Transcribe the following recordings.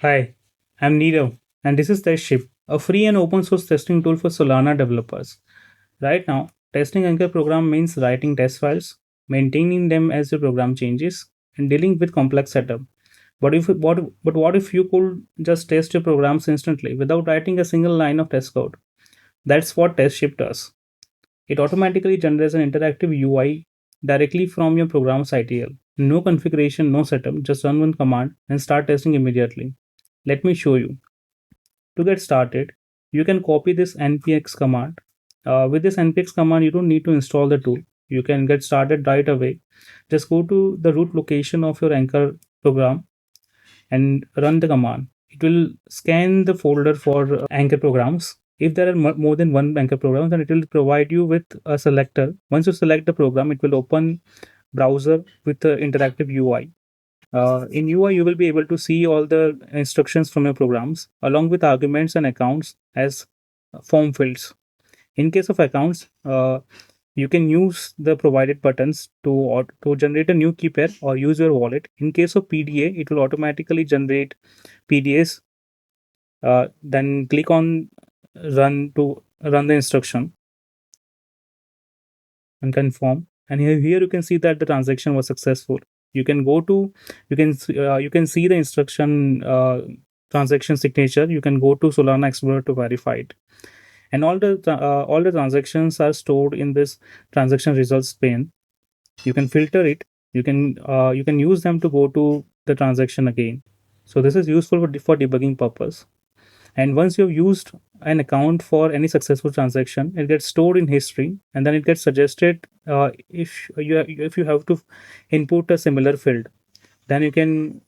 Hi, I'm Neerav, and this is Testship, a free and open source testing tool for Solana developers. Right now, testing Anchor program means writing test files, maintaining them as your program changes, and dealing with complex setup. But what if you could just test your programs instantly without writing a single line of test code? That's what Testship does. It automatically generates an interactive UI directly from your program's ITL. No configuration, no setup, just run one command and start testing immediately. Let me show you. To get started, you can copy this npx command. With this npx command, you don't need to install the tool. You can get started right away. Just go to the root location of your Anchor program and run the command. It will scan the folder for Anchor programs. If there are more than one Anchor program, then it will provide you with a selector. Once you select the program, it will open browser with the interactive UI. In UI, you will be able to see all the instructions from your programs along with arguments and accounts as form fields. In case of accounts, you can use the provided buttons to generate a new key pair or use your wallet. In case of PDA, it will automatically generate PDAs. Then click on run to run the instruction and confirm. And here you can see that the transaction was successful. You can go to you can see the instruction transaction signature. You can go to Solana Explorer to verify it, and all the transactions are stored in this transaction results pane. You can filter it. You can use them to go to the transaction again. So this is useful for debugging purpose. And once you've used an account for any successful transaction, it gets stored in history, and then it gets suggested if you have to input a similar field. Then you can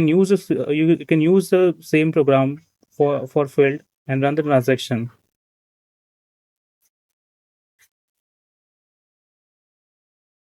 use you can use the same program for field and run the transaction.